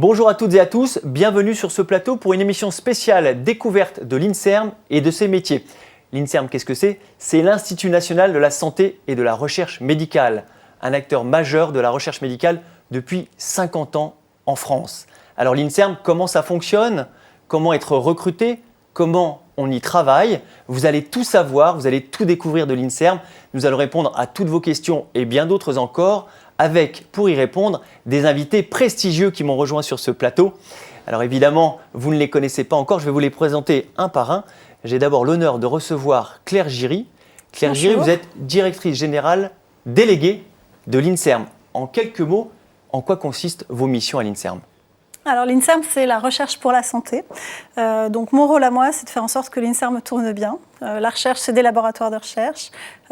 Bonjour à toutes et à tous, bienvenue sur ce plateau pour une émission spéciale découverte de l'INSERM et de ses métiers. L'INSERM, qu'est-ce que c'est ? C'est l'Institut national de la santé et de la recherche médicale, un acteur majeur de la recherche médicale depuis 50 ans en France. Alors l'INSERM, comment ça fonctionne ? Comment être recruté ? Comment on y travaille ? Vous allez tout savoir, vous allez tout découvrir de l'INSERM. Nous allons répondre à toutes vos questions et bien d'autres encore, avec, pour y répondre, des invités prestigieux qui m'ont rejoint sur ce plateau. Alors évidemment, vous ne les connaissez pas encore, je vais vous les présenter un par un. J'ai d'abord l'honneur de recevoir Claire Giry. Claire Giry, vous êtes directrice générale déléguée de l'INSERM. En quelques mots, en quoi consistent vos missions à l'INSERM ? Alors l'INSERM, c'est la recherche pour la santé. Donc mon rôle à moi, c'est de faire en sorte que l'INSERM tourne bien. La recherche, c'est des laboratoires de recherche,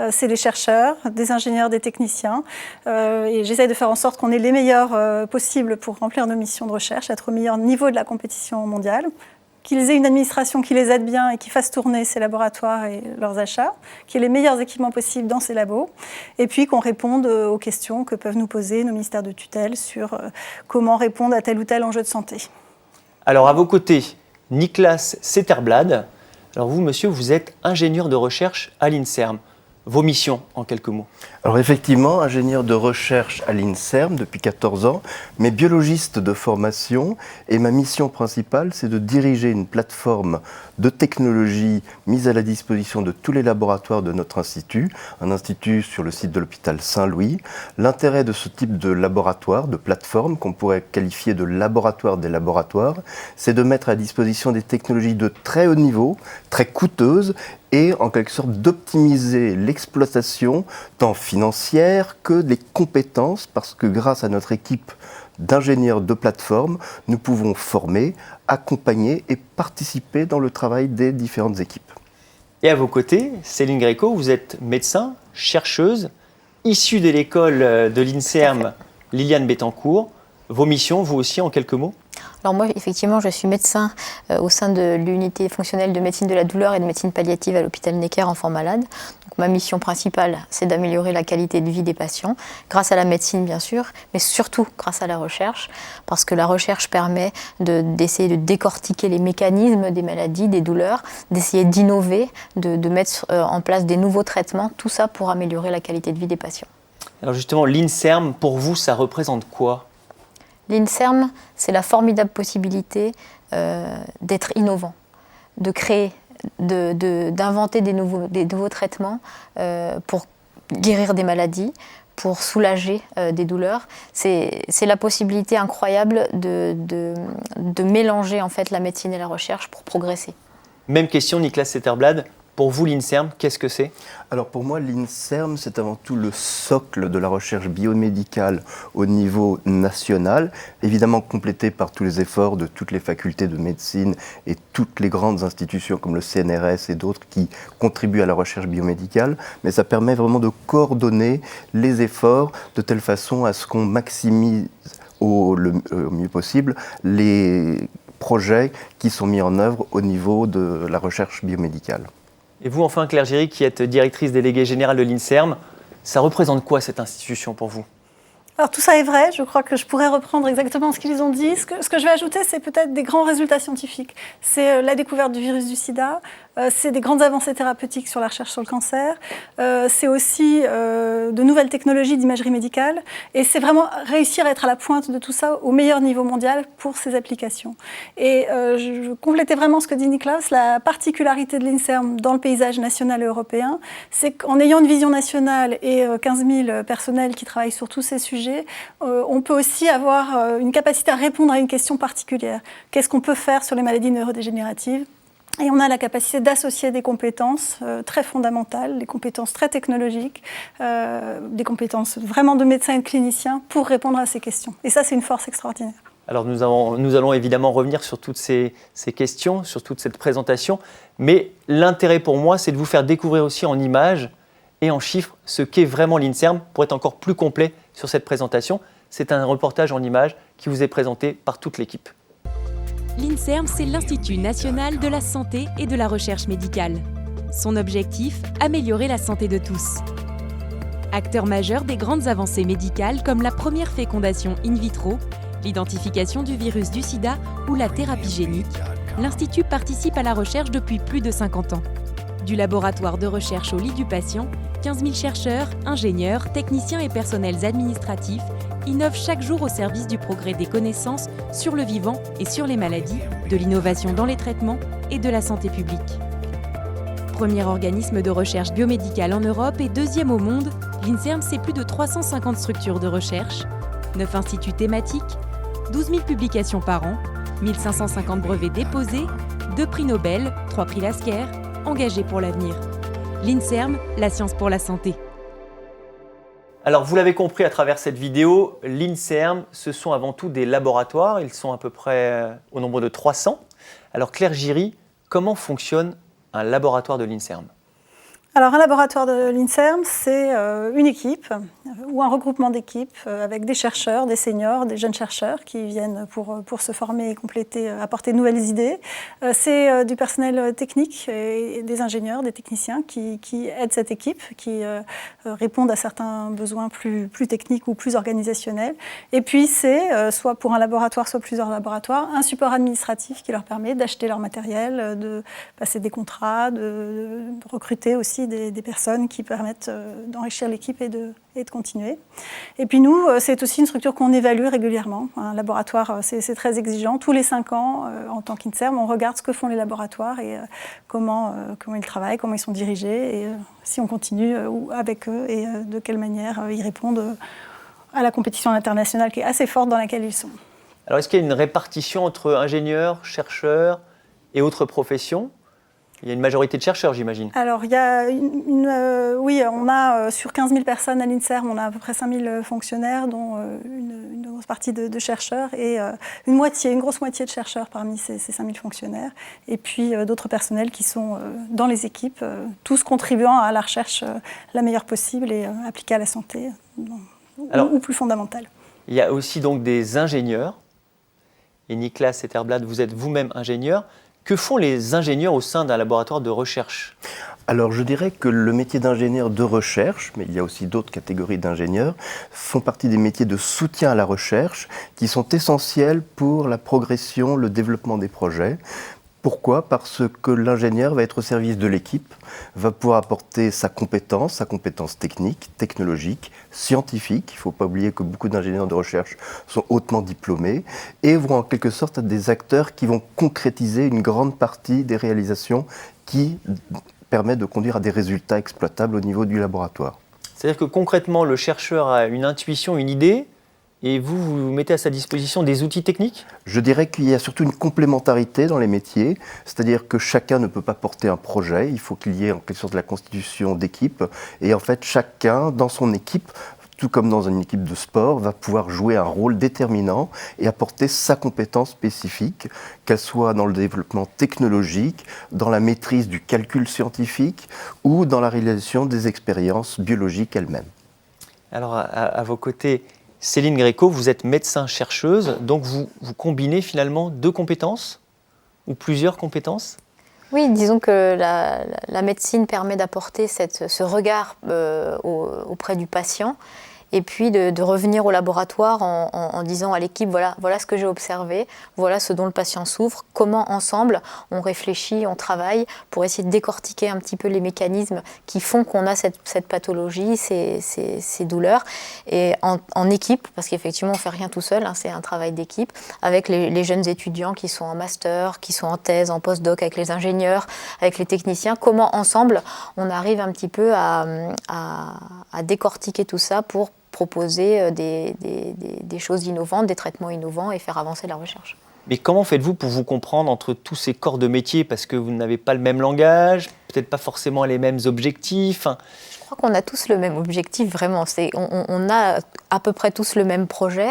c'est des chercheurs, des ingénieurs, des techniciens. Et j'essaie de faire en sorte qu'on ait les meilleurs possibles pour remplir nos missions de recherche, être au meilleur niveau de la compétition mondiale. Qu'ils aient une administration qui les aide bien et qui fasse tourner ces laboratoires et leurs achats, qu'il y ait les meilleurs équipements possibles dans ces labos, et puis qu'on réponde aux questions que peuvent nous poser nos ministères de tutelle sur comment répondre à tel ou tel enjeu de santé. Alors à vos côtés, Niklas Zetterblad. Alors vous, monsieur, vous êtes ingénieur de recherche à l'INSERM. Vos missions, en quelques mots. Alors effectivement, ingénieur de recherche à l'INSERM depuis 14 ans, mais biologiste de formation. Et ma mission principale, c'est de diriger une plateforme de technologie mise à la disposition de tous les laboratoires de notre institut, un institut sur le site de l'hôpital Saint-Louis. L'intérêt de ce type de laboratoire, de plateforme, qu'on pourrait qualifier de laboratoire des laboratoires, c'est de mettre à disposition des technologies de très haut niveau, très coûteuses, et en quelque sorte d'optimiser l'exploitation tant financière que des compétences, parce que grâce à notre équipe d'ingénieurs de plateforme, nous pouvons former, accompagner et participer dans le travail des différentes équipes. Et à vos côtés, Céline Gréco, vous êtes médecin, chercheuse, issue de l'école de l'INSERM Liliane Bettencourt. Vos missions, vous aussi, en quelques mots ? Alors moi, effectivement, je suis médecin au sein de l'unité fonctionnelle de médecine de la douleur et de médecine palliative à l'hôpital Necker enfants malades. Donc, ma mission principale, c'est d'améliorer la qualité de vie des patients, grâce à la médecine bien sûr, mais surtout grâce à la recherche, parce que la recherche permet d'essayer de décortiquer les mécanismes des maladies, des douleurs, d'essayer d'innover, de mettre en place des nouveaux traitements, tout ça pour améliorer la qualité de vie des patients. Alors justement, l'INSERM, pour vous, ça représente quoi ? L'INSERM, c'est la formidable possibilité d'être innovant, de créer, d'inventer des nouveaux traitements pour guérir des maladies, pour soulager des douleurs. C'est la possibilité incroyable de mélanger en fait la médecine et la recherche pour progresser. Même question, Niklas Zetterblad. Pour vous, l'INSERM, qu'est-ce que c'est ? Alors pour moi, l'INSERM, c'est avant tout le socle de la recherche biomédicale au niveau national, évidemment complété par tous les efforts de toutes les facultés de médecine et toutes les grandes institutions comme le CNRS et d'autres qui contribuent à la recherche biomédicale, mais ça permet vraiment de coordonner les efforts de telle façon à ce qu'on maximise au mieux possible les projets qui sont mis en œuvre au niveau de la recherche biomédicale. Et vous, enfin, Claire Giry, qui êtes directrice déléguée générale de l'INSERM, ça représente quoi cette institution pour vous ? Alors tout ça est vrai, je crois que je pourrais reprendre exactement ce qu'ils ont dit. Ce que je vais ajouter, c'est peut-être des grands résultats scientifiques. C'est la découverte du virus du sida, c'est des grandes avancées thérapeutiques sur la recherche sur le cancer, c'est aussi de nouvelles technologies d'imagerie médicale, et c'est vraiment réussir à être à la pointe de tout ça au meilleur niveau mondial pour ces applications. Et je complétais vraiment ce que dit Niklas, la particularité de l'INSERM dans le paysage national et européen, c'est qu'en ayant une vision nationale et 15 000 personnels qui travaillent sur tous ces sujets, on peut aussi avoir une capacité à répondre à une question particulière. Qu'est-ce qu'on peut faire sur les maladies neurodégénératives ? Et on a la capacité d'associer des compétences très fondamentales, des compétences très technologiques, des compétences vraiment de médecins et de cliniciens pour répondre à ces questions. Et ça, c'est une force extraordinaire. Alors nous allons évidemment revenir sur toutes ces questions, sur toute cette présentation, mais l'intérêt pour moi, c'est de vous faire découvrir aussi en images et en chiffres ce qu'est vraiment l'INSERM pour être encore plus complet sur cette présentation. C'est un reportage en images qui vous est présenté par toute l'équipe. L'INSERM, c'est l'Institut national de la santé et de la recherche médicale. Son objectif, améliorer la santé de tous. Acteur majeur des grandes avancées médicales comme la première fécondation in vitro, l'identification du virus du sida ou la thérapie génique, l'Institut participe à la recherche depuis plus de 50 ans. Du laboratoire de recherche au lit du patient, 15 000 chercheurs, ingénieurs, techniciens et personnels administratifs innovent chaque jour au service du progrès des connaissances sur le vivant et sur les maladies, de l'innovation dans les traitements et de la santé publique. Premier organisme de recherche biomédicale en Europe et deuxième au monde, l'INSERM, c'est plus de 350 structures de recherche, 9 instituts thématiques, 12 000 publications par an, 1 550 brevets déposés, 2 prix Nobel, 3 prix Lasker, engagés pour l'avenir. L'INSERM, la science pour la santé. Alors, vous l'avez compris à travers cette vidéo, l'INSERM, ce sont avant tout des laboratoires. Ils sont à peu près au nombre de 300. Alors, Claire Giry, comment fonctionne un laboratoire de l'INSERM ? Alors, un laboratoire de l'INSERM, c'est une équipe ou un regroupement d'équipes avec des chercheurs, des seniors, des jeunes chercheurs qui viennent pour se former et compléter, apporter de nouvelles idées. C'est du personnel technique et des ingénieurs, des techniciens qui aident cette équipe, qui répondent à certains besoins plus techniques ou plus organisationnels. Et puis, c'est soit pour un laboratoire, soit plusieurs laboratoires, un support administratif qui leur permet d'acheter leur matériel, de passer des contrats, de recruter aussi des personnes qui permettent d'enrichir l'équipe et de continuer. Et puis nous, c'est aussi une structure qu'on évalue régulièrement. Un laboratoire, c'est très exigeant. Tous les 5 ans, en tant qu'INSERM, on regarde ce que font les laboratoires et comment ils travaillent, comment ils sont dirigés, et si on continue avec eux et de quelle manière ils répondent à la compétition internationale qui est assez forte dans laquelle ils sont. Alors, est-ce qu'il y a une répartition entre ingénieurs, chercheurs et autres professions ? Il y a une majorité de chercheurs, j'imagine. Alors, il y a oui, on a sur 15 000 personnes à l'INSERM, on a à peu près 5 000 fonctionnaires, dont une grosse partie de chercheurs et une grosse moitié de chercheurs parmi ces 5 000 fonctionnaires. Et puis d'autres personnels qui sont dans les équipes, tous contribuant à la recherche la meilleure possible et appliquée à la santé, ou plus fondamentale. Il y a aussi donc des ingénieurs. Et Niklas Etterblad, vous êtes vous-même ingénieur. Que font les ingénieurs au sein d'un laboratoire de recherche ? Alors je dirais que le métier d'ingénieur de recherche, mais il y a aussi d'autres catégories d'ingénieurs, font partie des métiers de soutien à la recherche qui sont essentiels pour la progression, le développement des projets. Pourquoi ? Parce que l'ingénieur va être au service de l'équipe, va pouvoir apporter sa compétence technique, technologique, scientifique. Il ne faut pas oublier que beaucoup d'ingénieurs de recherche sont hautement diplômés et vont en quelque sorte être des acteurs qui vont concrétiser une grande partie des réalisations qui permettent de conduire à des résultats exploitables au niveau du laboratoire. C'est-à-dire que concrètement, le chercheur a une intuition, une idée, et vous mettez à sa disposition des outils techniques ? Je dirais qu'il y a surtout une complémentarité dans les métiers, c'est-à-dire que chacun ne peut pas porter un projet, il faut qu'il y ait en quelque sorte de la constitution d'équipe, et en fait chacun dans son équipe, tout comme dans une équipe de sport, va pouvoir jouer un rôle déterminant et apporter sa compétence spécifique, qu'elle soit dans le développement technologique, dans la maîtrise du calcul scientifique ou dans la réalisation des expériences biologiques elles-mêmes. Alors à vos côtés, Céline Gréco, vous êtes médecin-chercheuse, donc vous combinez finalement 2 compétences ou plusieurs compétences ? Oui, disons que la médecine permet d'apporter ce regard auprès du patient et puis de revenir au laboratoire en disant à l'équipe, voilà ce que j'ai observé, voilà ce dont le patient souffre, comment ensemble on réfléchit, on travaille pour essayer de décortiquer un petit peu les mécanismes qui font qu'on a cette pathologie, ces douleurs, et en équipe, parce qu'effectivement on ne fait rien tout seul, c'est un travail d'équipe, avec les jeunes étudiants qui sont en master, qui sont en thèse, en postdoc, avec les ingénieurs, avec les techniciens, comment ensemble on arrive un petit peu à décortiquer tout ça pour proposer des choses innovantes, des traitements innovants et faire avancer la recherche. Mais comment faites-vous pour vous comprendre entre tous ces corps de métier ? Parce que vous n'avez pas le même langage, peut-être pas forcément les mêmes objectifs. Je crois qu'on a tous le même objectif, vraiment. On a à peu près tous le même projet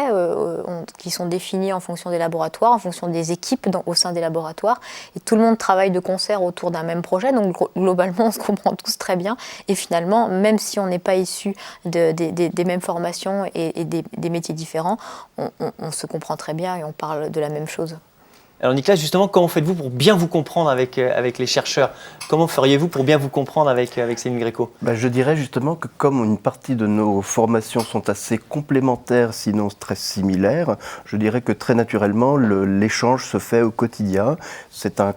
qui sont définis en fonction des laboratoires, en fonction des équipes au sein des laboratoires. Et tout le monde travaille de concert autour d'un même projet. Donc globalement, on se comprend tous très bien. Et finalement, même si on n'est pas issus des mêmes formations et des métiers différents, on se comprend très bien et on parle de la même chose. Alors Nicolas, justement, comment faites-vous pour bien vous comprendre avec les chercheurs? Comment feriez-vous pour bien vous comprendre avec Céline Gréco? Je dirais justement que comme une partie de nos formations sont assez complémentaires, sinon très similaires, je dirais que très naturellement, l'échange se fait au quotidien. C'est un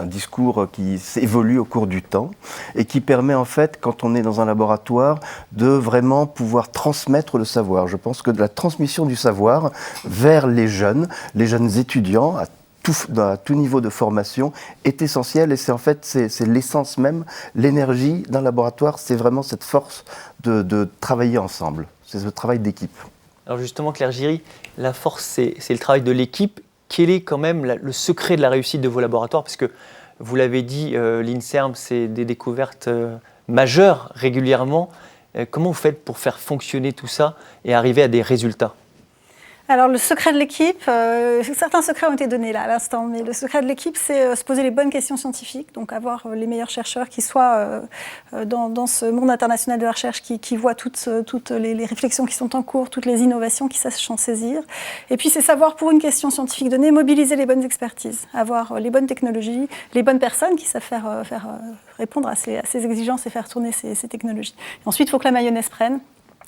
discours qui évolue au cours du temps et qui permet en fait, quand on est dans un laboratoire, de vraiment pouvoir transmettre le savoir. Je pense que de la transmission du savoir vers les jeunes étudiants, à tout niveau de formation, est essentielle et c'est l'essence même, l'énergie d'un laboratoire, c'est vraiment cette force de travailler ensemble. C'est ce travail d'équipe. Alors justement, Claire Giry, la force, c'est le travail de l'équipe. Quel est quand même le secret de la réussite de vos laboratoires? Parce que vous l'avez dit, l'INSERM, c'est des découvertes majeures régulièrement. Comment vous faites pour faire fonctionner tout ça et arriver à des résultats? Alors le secret de l'équipe, certains secrets ont été donnés là à l'instant, mais le secret de l'équipe, c'est se poser les bonnes questions scientifiques, donc avoir les meilleurs chercheurs qui soient dans ce monde international de la recherche, qui voient toutes les réflexions qui sont en cours, toutes les innovations qui sachent en saisir. Et puis c'est savoir, pour une question scientifique donnée, mobiliser les bonnes expertises, avoir les bonnes technologies, les bonnes personnes qui savent faire répondre à ces exigences et faire tourner ces technologies. Et ensuite, il faut que la mayonnaise prenne.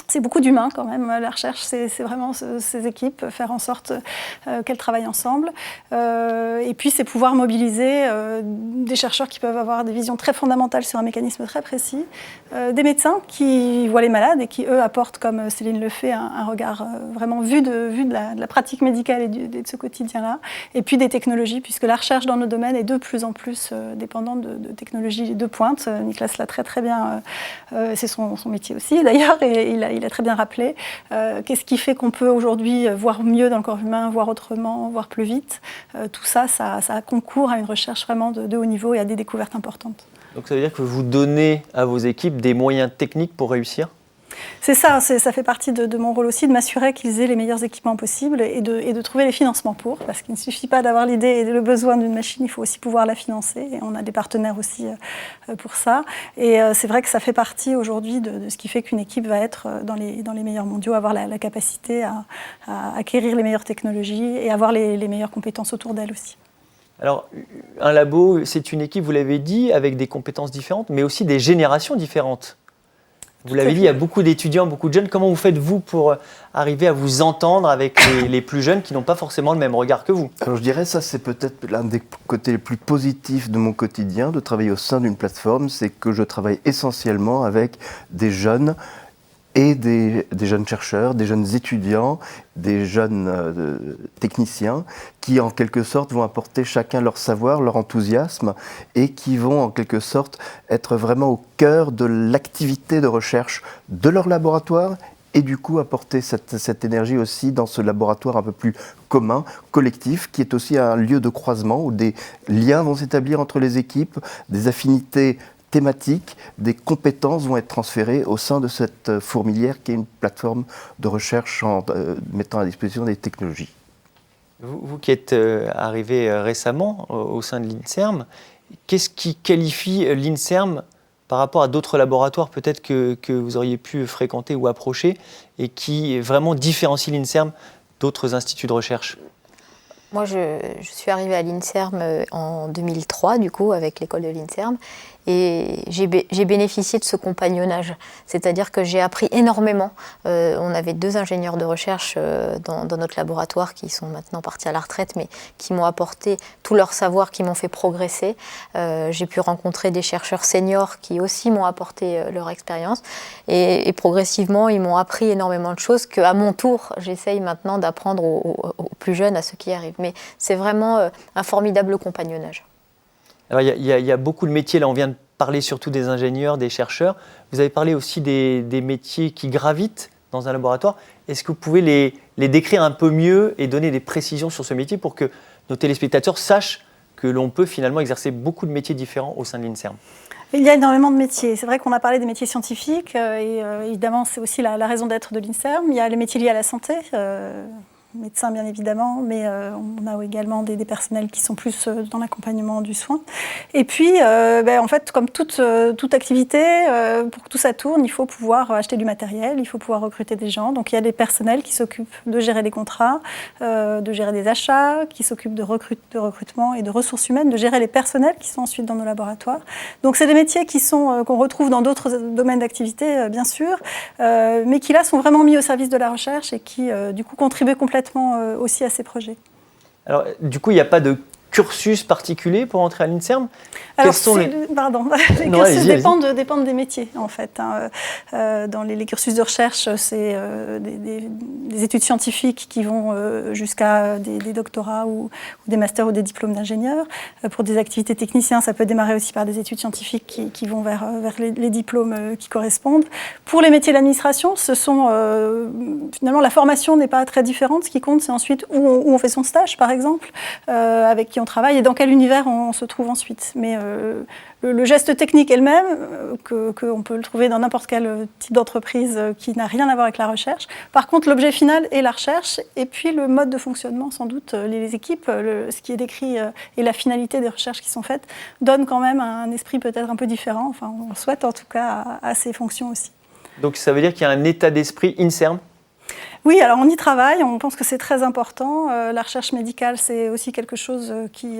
C'est beaucoup d'humains quand même, la recherche, c'est vraiment ces équipes, faire en sorte qu'elles travaillent ensemble. Et puis c'est pouvoir mobiliser des chercheurs qui peuvent avoir des visions très fondamentales sur un mécanisme très précis, des médecins qui voient les malades et qui, eux, apportent, comme Céline le fait, un regard vraiment vu de la pratique médicale et de ce quotidien-là. Et puis des technologies, puisque la recherche dans nos domaines est de plus en plus dépendante de technologies de pointe. Nicolas l'a très bien, c'est son métier aussi d'ailleurs, et il a très bien rappelé. Qu'est-ce qui fait qu'on peut aujourd'hui voir mieux dans le corps humain, voir autrement, voir plus vite? Tout ça concourt à une recherche vraiment de haut niveau et à des découvertes importantes. Donc ça veut dire que vous donnez à vos équipes des moyens techniques pour réussir? C'est ça, ça fait partie de mon rôle aussi, de m'assurer qu'ils aient les meilleurs équipements possibles et de trouver les financements pour, parce qu'il ne suffit pas d'avoir l'idée et le besoin d'une machine, il faut aussi pouvoir la financer, et on a des partenaires aussi pour ça. Et c'est vrai que ça fait partie aujourd'hui de ce qui fait qu'une équipe va être dans les meilleurs mondiaux, avoir la capacité à acquérir les meilleures technologies et avoir les meilleures compétences autour d'elle aussi. Alors, un labo, c'est une équipe, vous l'avez dit, avec des compétences différentes, mais aussi des générations différentes. Vous l'avez dit, il y a beaucoup d'étudiants, beaucoup de jeunes. Comment vous faites, vous, pour arriver à vous entendre avec les plus jeunes qui n'ont pas forcément le même regard que vous? Alors je dirais, ça c'est peut-être l'un des côtés les plus positifs de mon quotidien, de travailler au sein d'une plateforme, c'est que je travaille essentiellement avec des jeunes et des jeunes chercheurs, des jeunes étudiants, des jeunes techniciens qui en quelque sorte vont apporter chacun leur savoir, leur enthousiasme et qui vont en quelque sorte être vraiment au cœur de l'activité de recherche de leur laboratoire et du coup apporter cette énergie aussi dans ce laboratoire un peu plus commun, collectif, qui est aussi un lieu de croisement où des liens vont s'établir entre les équipes, des affinités thématiques, des compétences vont être transférées au sein de cette fourmilière qui est une plateforme de recherche mettant à disposition des technologies. Vous qui êtes arrivé récemment au sein de l'INSERM, qu'est-ce qui qualifie l'INSERM par rapport à d'autres laboratoires peut-être que vous auriez pu fréquenter ou approcher et qui vraiment différencie l'INSERM d'autres instituts de recherche? Moi, je suis arrivée à l'INSERM en 2003, du coup, avec l'école de l'INSERM. Et j'ai bénéficié de ce compagnonnage, c'est-à-dire que j'ai appris énormément. On avait 2 ingénieurs de recherche dans notre laboratoire qui sont maintenant partis à la retraite, mais qui m'ont apporté tout leur savoir, qui m'ont fait progresser. J'ai pu rencontrer des chercheurs seniors qui aussi m'ont apporté leur expérience. Et progressivement, ils m'ont appris énormément de choses qu'à mon tour, j'essaye maintenant d'apprendre aux plus jeunes, à ceux qui y arrivent. Mais c'est vraiment un formidable compagnonnage. Alors, il y a beaucoup de métiers, là on vient de parler surtout des ingénieurs, des chercheurs. Vous avez parlé aussi des métiers qui gravitent dans un laboratoire. Est-ce que vous pouvez les décrire un peu mieux et donner des précisions sur ce métier pour que nos téléspectateurs sachent que l'on peut finalement exercer beaucoup de métiers différents au sein de l'INSERM? Il y a énormément de métiers. C'est vrai qu'on a parlé des métiers scientifiques et évidemment c'est aussi la raison d'être de l'INSERM. Il y a les métiers liés à la santé. médecins bien évidemment, mais on a également des personnels qui sont plus dans l'accompagnement du soin. Et puis, en fait, comme toute activité, pour que tout ça tourne, il faut pouvoir acheter du matériel, il faut pouvoir recruter des gens. Donc il y a des personnels qui s'occupent de gérer des contrats, de gérer des achats, qui s'occupent de recrutement et de ressources humaines, de gérer les personnels qui sont ensuite dans nos laboratoires. Donc c'est des métiers qu'on retrouve dans d'autres domaines d'activité, bien sûr, mais qui là sont vraiment mis au service de la recherche et qui du coup contribuent complètement aussi à ces projets. Alors du coup, il n'y a pas de cursus particulier pour entrer à l'INSERM? Alors, les cursus dépendent des métiers, en fait. Dans les cursus de recherche, c'est des études scientifiques qui vont jusqu'à des doctorats ou des masters ou des diplômes d'ingénieurs. Pour des activités techniciens, ça peut démarrer aussi par des études scientifiques qui vont vers les diplômes qui correspondent. Pour les métiers d'administration, finalement, la formation n'est pas très différente. Ce qui compte, c'est ensuite où on fait son stage, par exemple, avec qui on travaille et dans quel univers on se trouve ensuite. Mais le geste technique elle-même, qu'on peut le trouver dans n'importe quel type d'entreprise qui n'a rien à voir avec la recherche. Par contre, l'objet final est la recherche et puis le mode de fonctionnement, sans doute, les équipes, ce qui est décrit et la finalité des recherches qui sont faites, donnent quand même un esprit peut-être un peu différent, enfin on le souhaite en tout cas, à ces fonctions aussi. Donc ça veut dire qu'il y a un état d'esprit INSERM? Oui, alors on y travaille, on pense que c'est très important. La recherche médicale, c'est aussi quelque chose qui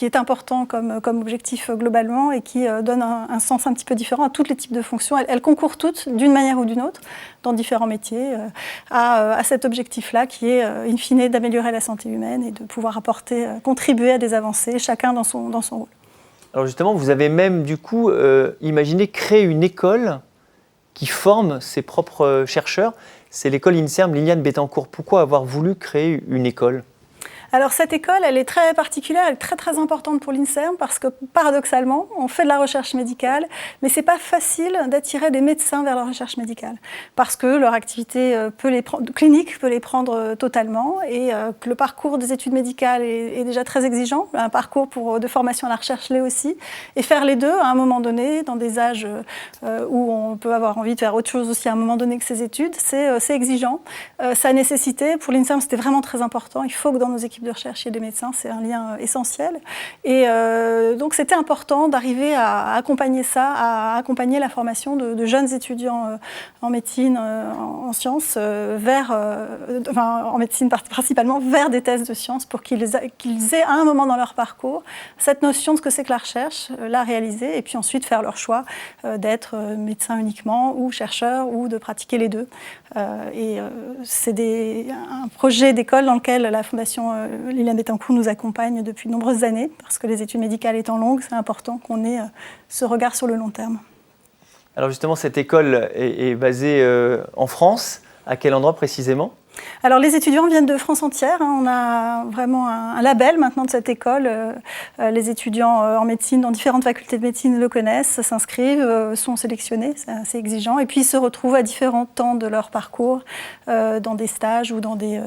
est important comme objectif globalement et qui donne un sens un petit peu différent à tous les types de fonctions. Elles concourent toutes, d'une manière ou d'une autre, dans différents métiers, à cet objectif-là qui est, in fine, d'améliorer la santé humaine et de pouvoir contribuer à des avancées, chacun dans son rôle. Alors justement, vous avez même du coup imaginé créer une école qui forme ses propres chercheurs. C'est l'école INSERM Liliane Bettencourt. Pourquoi avoir voulu créer une école ? Alors cette école, elle est très particulière, elle est très très importante pour l'INSERM parce que paradoxalement, on fait de la recherche médicale, mais c'est pas facile d'attirer des médecins vers la recherche médicale parce que leur activité clinique peut les prendre totalement et que le parcours des études médicales est déjà très exigeant, un parcours de formation à la recherche l'est aussi, et faire les deux à un moment donné, dans des âges où on peut avoir envie de faire autre chose aussi à un moment donné que ces études, c'est exigeant. Ça a nécessité, pour l'INSERM c'était vraiment très important, il faut que dans nos équipes de recherche et des médecins, c'est un lien essentiel. Et donc, c'était important d'arriver à accompagner ça, à accompagner la formation de jeunes étudiants en médecine, en sciences, en médecine principalement, vers des thèses de sciences pour qu'ils aient à un moment dans leur parcours cette notion de ce que c'est que la recherche, la réaliser, et puis ensuite faire leur choix d'être médecin uniquement ou chercheur ou de pratiquer les deux. C'est un projet d'école dans lequel la Fondation Liliane Bettencourt nous accompagne depuis de nombreuses années, parce que les études médicales étant longues, c'est important qu'on ait ce regard sur le long terme. Alors justement, cette école est basée en France. À quel endroit précisément ? Alors les étudiants viennent de France entière, on a vraiment un label maintenant de cette école. Les étudiants en médecine, dans différentes facultés de médecine le connaissent, s'inscrivent, sont sélectionnés, c'est assez exigeant, et puis ils se retrouvent à différents temps de leur parcours, dans des stages ou dans des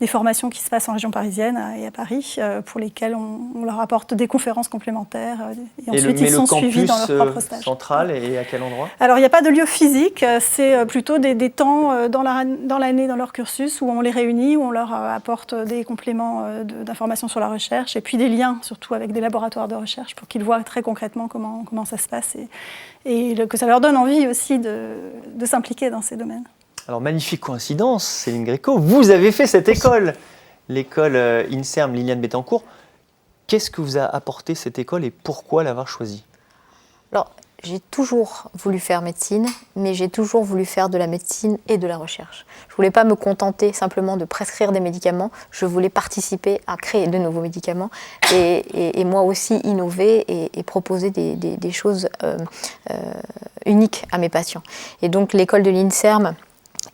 formations qui se passent en région parisienne et à Paris, pour lesquelles on leur apporte des conférences complémentaires, et ensuite ils sont suivis dans leur propre stage. Central, et à quel endroit ? Alors il n'y a pas de lieu physique, c'est plutôt des temps dans l'année, dans leur cursus, où on les réunit, où on leur apporte des compléments d'informations sur la recherche et puis des liens surtout avec des laboratoires de recherche pour qu'ils voient très concrètement comment ça se passe et que ça leur donne envie aussi de s'impliquer dans ces domaines. Alors magnifique coïncidence, Céline Gréco, vous avez fait cette école, l'école INSERM Liliane Bettencourt. Qu'est-ce que vous a apporté cette école et pourquoi l'avoir choisie ? Alors, j'ai toujours voulu faire médecine, mais j'ai toujours voulu faire de la médecine et de la recherche. Je ne voulais pas me contenter simplement de prescrire des médicaments, je voulais participer à créer de nouveaux médicaments et moi aussi innover et proposer des choses uniques à mes patients. Et donc l'école de l'INSERM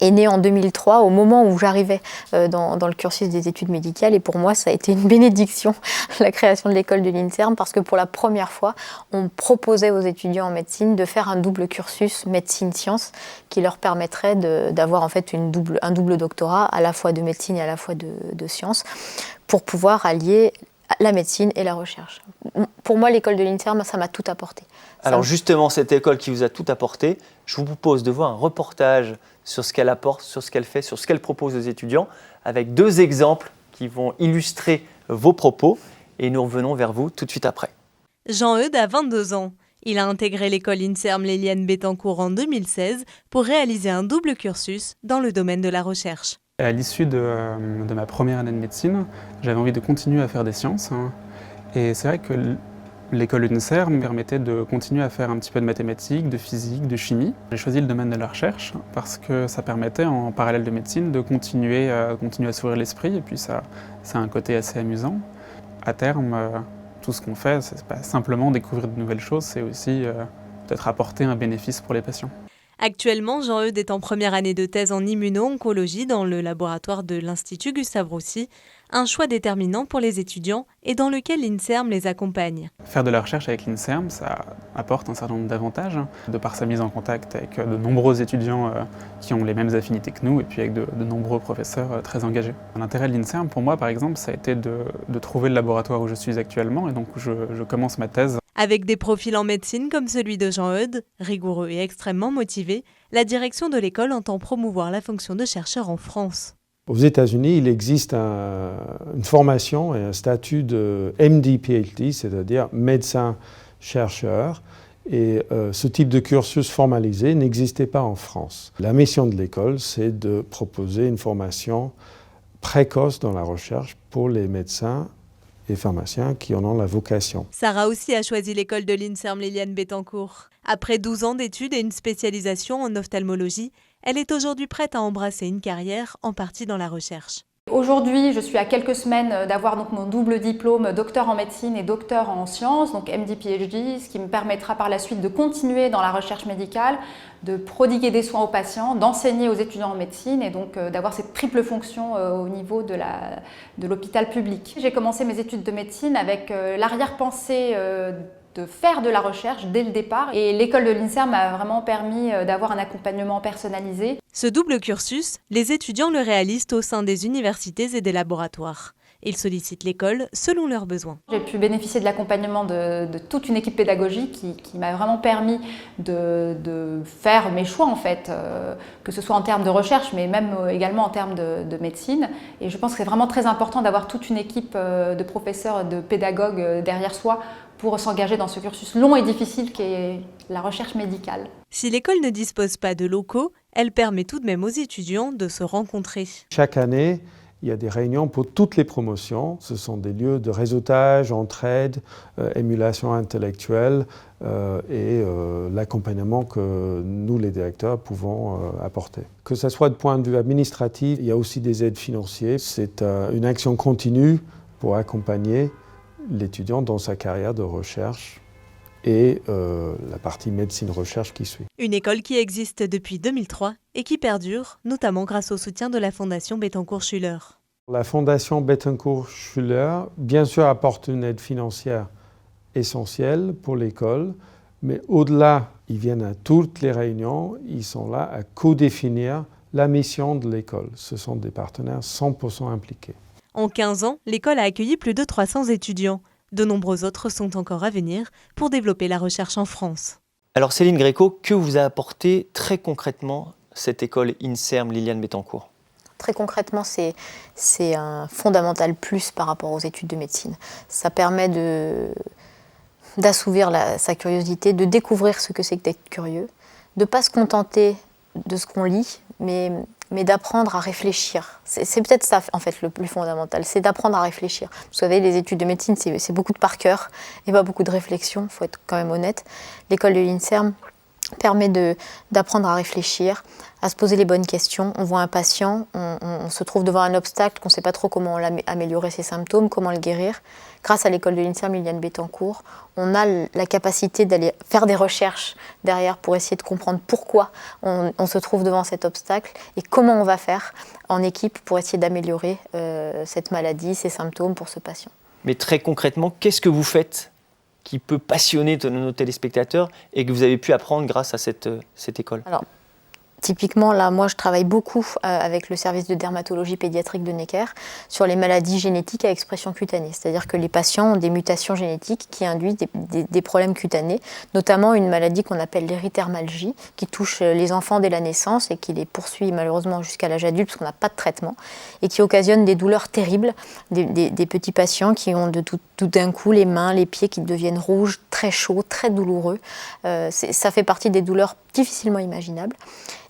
est née en 2003, au moment où j'arrivais dans le cursus des études médicales. Et pour moi, ça a été une bénédiction, la création de l'école de l'INSERM, parce que pour la première fois, on proposait aux étudiants en médecine de faire un double cursus médecine-sciences qui leur permettrait d'avoir en fait un double doctorat, à la fois de médecine et à la fois de sciences, pour pouvoir allier la médecine et la recherche. pour moi, l'école de l'INSERM, ça m'a tout apporté. Alors justement, cette école qui vous a tout apporté, je vous propose de voir un reportage sur ce qu'elle apporte, sur ce qu'elle fait, sur ce qu'elle propose aux étudiants, avec 2 exemples qui vont illustrer vos propos. Et nous revenons vers vous tout de suite après. Jean-Eudes a 22 ans. Il a intégré l'école INSERM Léliane Bettencourt en 2016 pour réaliser un double cursus dans le domaine de la recherche. À l'issue de ma première année de médecine, j'avais envie de continuer à faire des sciences. Et c'est vrai que l'école INSERM me permettait de continuer à faire un petit peu de mathématiques, de physique, de chimie. J'ai choisi le domaine de la recherche parce que ça permettait, en parallèle de médecine, de continuer à s'ouvrir l'esprit. Et puis ça a un côté assez amusant. À terme, tout ce qu'on fait, c'est pas simplement découvrir de nouvelles choses, c'est aussi peut-être apporter un bénéfice pour les patients. Actuellement, Jean-Eudes est en première année de thèse en immuno-oncologie dans le laboratoire de l'Institut Gustave-Roussy, un choix déterminant pour les étudiants et dans lequel l'INSERM les accompagne. Faire de la recherche avec l'INSERM, ça apporte un certain nombre d'avantages, de par sa mise en contact avec de nombreux étudiants qui ont les mêmes affinités que nous et puis avec de nombreux professeurs très engagés. L'intérêt de l'INSERM, pour moi par exemple, ça a été de trouver le laboratoire où je suis actuellement et donc je commence ma thèse. Avec des profils en médecine comme celui de Jean-Eudes, rigoureux et extrêmement motivé, la direction de l'école entend promouvoir la fonction de chercheur en France. Aux États-Unis, il existe une formation et un statut de MD-PhD, c'est-à-dire médecin-chercheur. Et ce type de cursus formalisé n'existait pas en France. La mission de l'école, c'est de proposer une formation précoce dans la recherche pour les médecins et pharmaciens qui en ont la vocation. Sarah aussi a choisi l'école de l'INSERM Léliane Bettencourt. Après 12 ans d'études et une spécialisation en ophtalmologie, elle est aujourd'hui prête à embrasser une carrière en partie dans la recherche. Aujourd'hui, je suis à quelques semaines d'avoir donc mon double diplôme docteur en médecine et docteur en sciences, donc MD-PhD, ce qui me permettra par la suite de continuer dans la recherche médicale, de prodiguer des soins aux patients, d'enseigner aux étudiants en médecine et donc d'avoir cette triple fonction au niveau de l'hôpital public. J'ai commencé mes études de médecine avec l'arrière-pensée de faire de la recherche dès le départ et l'école de l'INSERM m'a vraiment permis d'avoir un accompagnement personnalisé. Ce double cursus, les étudiants le réalisent au sein des universités et des laboratoires. Ils sollicitent l'école selon leurs besoins. J'ai pu bénéficier de l'accompagnement de toute une équipe pédagogique qui m'a vraiment permis de faire mes choix en fait, que ce soit en termes de recherche mais même également en termes de médecine. Et je pense que c'est vraiment très important d'avoir toute une équipe de professeurs, de pédagogues derrière soi pour s'engager dans ce cursus long et difficile qu'est la recherche médicale. Si l'école ne dispose pas de locaux, elle permet tout de même aux étudiants de se rencontrer. Chaque année, il y a des réunions pour toutes les promotions. Ce sont des lieux de réseautage, entraide, émulation intellectuelle et l'accompagnement que nous, les directeurs, pouvons apporter. Que ce soit de point de vue administratif, il y a aussi des aides financières. C'est une action continue pour accompagner l'étudiant dans sa carrière de recherche et la partie médecine-recherche qui suit. Une école qui existe depuis 2003 et qui perdure, notamment grâce au soutien de la Fondation Bettencourt-Schuller. La Fondation Bettencourt-Schuller, bien sûr, apporte une aide financière essentielle pour l'école, mais au-delà, ils viennent à toutes les réunions, ils sont là à co-définir la mission de l'école. Ce sont des partenaires 100% impliqués. En 15 ans, l'école a accueilli plus de 300 étudiants. De nombreux autres sont encore à venir pour développer la recherche en France. Alors Céline Gréco, que vous a apporté très concrètement cette école INSERM Léliane Bettencourt ? Très concrètement, c'est un fondamental plus par rapport aux études de médecine. Ça permet d'assouvir sa curiosité, de découvrir ce que c'est que d'être curieux, de ne pas se contenter de ce qu'on lit, mais d'apprendre à réfléchir. C'est peut-être ça, en fait, le plus fondamental, c'est d'apprendre à réfléchir. Vous savez, les études de médecine, c'est beaucoup de par cœur et pas beaucoup de réflexion, il faut être quand même honnête. L'école de l'INSERM permet d'apprendre à réfléchir, à se poser les bonnes questions. On voit un patient, on se trouve devant un obstacle, qu'on ne sait pas trop comment améliorer ses symptômes, comment le guérir. Grâce à l'école de l'INSERM Léliane Bettencourt, on a la capacité d'aller faire des recherches derrière pour essayer de comprendre pourquoi on se trouve devant cet obstacle et comment on va faire en équipe pour essayer d'améliorer cette maladie, ces symptômes pour ce patient. Mais très concrètement, qu'est-ce que vous faites qui peut passionner nos téléspectateurs et que vous avez pu apprendre grâce à cette école ? Alors, Typiquement, là, moi, je travaille beaucoup avec le service de dermatologie pédiatrique de Necker sur les maladies génétiques à expression cutanée. C'est-à-dire que les patients ont des mutations génétiques qui induisent des problèmes cutanés, notamment une maladie qu'on appelle l'érythermalgie, qui touche les enfants dès la naissance et qui les poursuit malheureusement jusqu'à l'âge adulte parce qu'on n'a pas de traitement, et qui occasionne des douleurs terribles, des petits patients qui ont tout d'un coup les mains, les pieds qui deviennent rouges, très chauds, très douloureux. Ça fait partie des douleurs difficilement imaginables.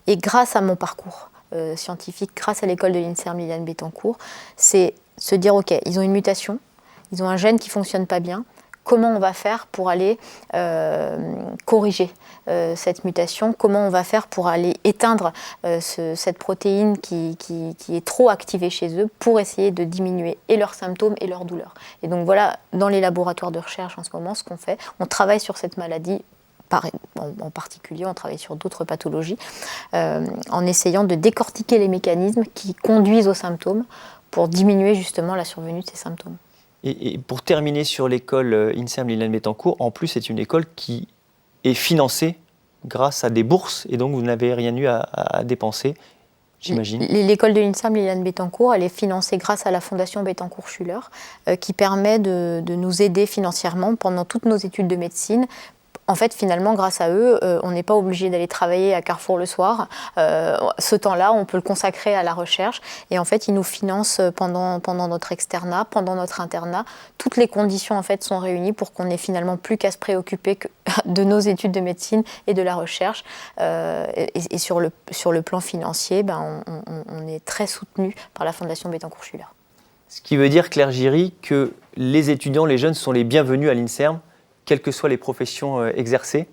Et grâce à mon parcours scientifique, grâce à l'école de l'INSERM Liliane Bettencourt, c'est se dire, ok, ils ont une mutation, ils ont un gène qui ne fonctionne pas bien, comment on va faire pour aller corriger cette mutation, comment on va faire pour aller éteindre cette protéine qui est trop activée chez eux pour essayer de diminuer et leurs symptômes et leurs douleurs. Et donc voilà, dans les laboratoires de recherche en ce moment, ce qu'on fait, on travaille sur cette maladie. En particulier, on travaille sur d'autres pathologies, en essayant de décortiquer les mécanismes qui conduisent aux symptômes pour diminuer justement la survenue de ces symptômes. Et pour terminer sur l'école INSERM Liliane Bettencourt, en plus c'est une école qui est financée grâce à des bourses et donc vous n'avez rien eu à dépenser, j'imagine. L'école de l'INSERM Liliane Bettencourt, elle est financée grâce à la Fondation Bettencourt-Schuller qui permet de nous aider financièrement pendant toutes nos études de médecine. En fait, finalement, grâce à eux, on n'est pas obligé d'aller travailler à Carrefour le soir. Ce temps-là, on peut le consacrer à la recherche. Et en fait, ils nous financent pendant notre externat, pendant notre internat. Toutes les conditions en fait, sont réunies pour qu'on n'ait finalement plus qu'à se préoccuper de nos études de médecine et de la recherche. Et sur le plan financier, on est très soutenu par la Fondation Bettencourt-Schuller. Ce qui veut dire, Claire Giry, que les étudiants, les jeunes sont les bienvenus à l'INSERM, quelles que soient les professions exercées?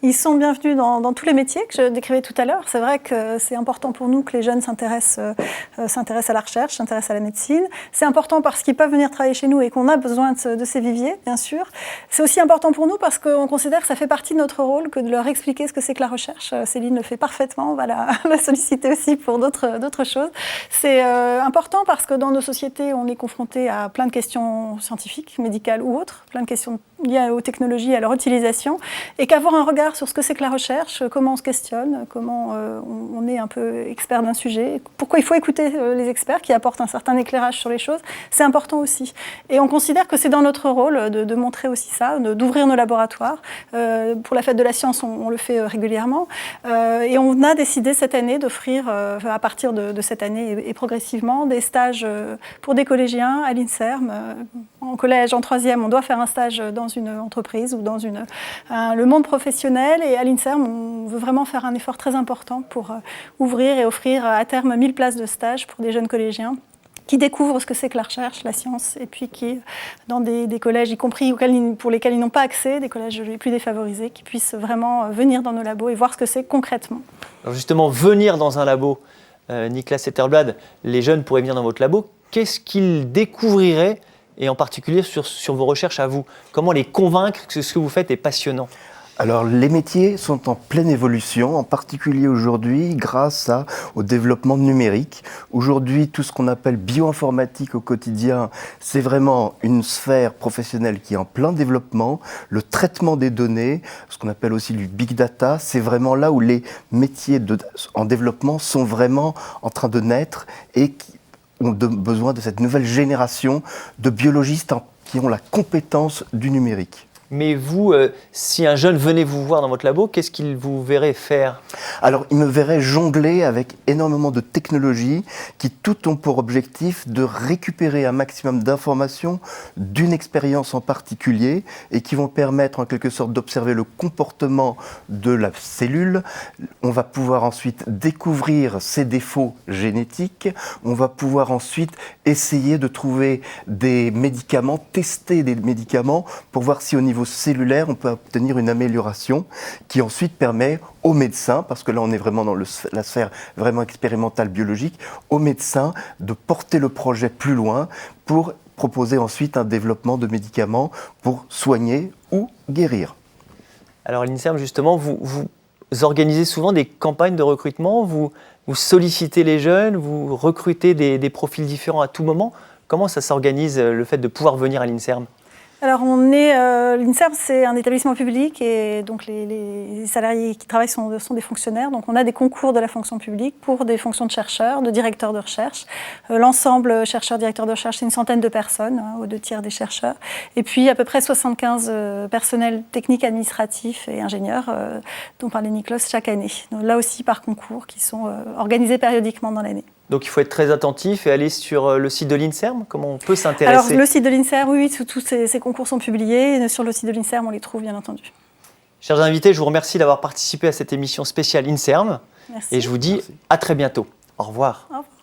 Ils sont bienvenus dans tous les métiers que je décrivais tout à l'heure. C'est vrai que c'est important pour nous que les jeunes s'intéressent à la recherche, s'intéressent à la médecine. C'est important parce qu'ils peuvent venir travailler chez nous et qu'on a besoin de ces viviers, bien sûr. C'est aussi important pour nous parce qu'on considère que ça fait partie de notre rôle que de leur expliquer ce que c'est que la recherche. Céline le fait parfaitement, on va la solliciter aussi pour d'autres choses. C'est important parce que dans nos sociétés, on est confronté à plein de questions scientifiques, médicales ou autres, plein de questions liées aux technologies, à leur utilisation, et qu'avoir un regard sur ce que c'est que la recherche, comment on se questionne, comment on est un peu expert d'un sujet, pourquoi il faut écouter les experts qui apportent un certain éclairage sur les choses, c'est important aussi. Et on considère que c'est dans notre rôle de montrer aussi ça, d'ouvrir nos laboratoires. Pour la fête de la science, on le fait régulièrement. Et on a décidé cette année d'offrir, à partir de cette année et progressivement, des stages pour des collégiens à l'INSERM. En collège, en troisième, on doit faire un stage dans une entreprise ou dans le monde professionnel. Et à l'INSERM, on veut vraiment faire un effort très important pour ouvrir et offrir à terme 1000 places de stage pour des jeunes collégiens qui découvrent ce que c'est que la recherche, la science, et puis qui, dans des collèges, y compris pour lesquels ils n'ont pas accès, des collèges les plus défavorisés, qui puissent vraiment venir dans nos labos et voir ce que c'est concrètement. Alors justement, venir dans un labo, Niklas Zetterblad, les jeunes pourraient venir dans votre labo, qu'est-ce qu'ils découvriraient, et en particulier sur vos recherches à vous? Comment les convaincre que ce que vous faites est passionnant? Alors, les métiers sont en pleine évolution, en particulier aujourd'hui grâce au développement numérique. Aujourd'hui, tout ce qu'on appelle bioinformatique au quotidien, c'est vraiment une sphère professionnelle qui est en plein développement. Le traitement des données, ce qu'on appelle aussi du big data, c'est vraiment là où les métiers en développement sont vraiment en train de naître et qui ont besoin de cette nouvelle génération de biologistes qui ont la compétence du numérique. Mais vous, si un jeune venait vous voir dans votre labo, qu'est-ce qu'il vous verrait faire? Alors, il me verrait jongler avec énormément de technologies qui toutes ont pour objectif de récupérer un maximum d'informations d'une expérience en particulier et qui vont permettre en quelque sorte d'observer le comportement de la cellule. On va pouvoir ensuite découvrir ses défauts génétiques. On va pouvoir ensuite essayer de trouver des médicaments, tester des médicaments pour voir si au niveau cellulaire, on peut obtenir une amélioration qui ensuite permet aux médecins, parce que là on est vraiment dans la sphère vraiment expérimentale biologique, aux médecins de porter le projet plus loin pour proposer ensuite un développement de médicaments pour soigner ou guérir. Alors à l'INSERM justement, vous organisez souvent des campagnes de recrutement, vous sollicitez les jeunes, vous recrutez des profils différents à tout moment. Comment ça s'organise le fait de pouvoir venir à l'INSERM ? Alors, l'INSERM, c'est un établissement public et donc les salariés qui travaillent sont des fonctionnaires. Donc, on a des concours de la fonction publique pour des fonctions de chercheurs, de directeurs de recherche. L'ensemble chercheurs, directeurs de recherche, c'est une centaine de personnes, aux 2 tiers des chercheurs. Et puis, à peu près 75 personnels techniques, administratifs et ingénieurs, dont parlait Niklos, chaque année. Donc, là aussi, par concours, qui sont organisés périodiquement dans l'année. Donc il faut être très attentif et aller sur le site de l'INSERM. Comment on peut s'intéresser? Alors le site de l'INSERM, oui, tous ces concours sont publiés. Sur le site de l'INSERM, on les trouve bien entendu. Chers invités, je vous remercie d'avoir participé à cette émission spéciale INSERM. Merci. Et je vous dis à très bientôt. Au revoir. Au revoir.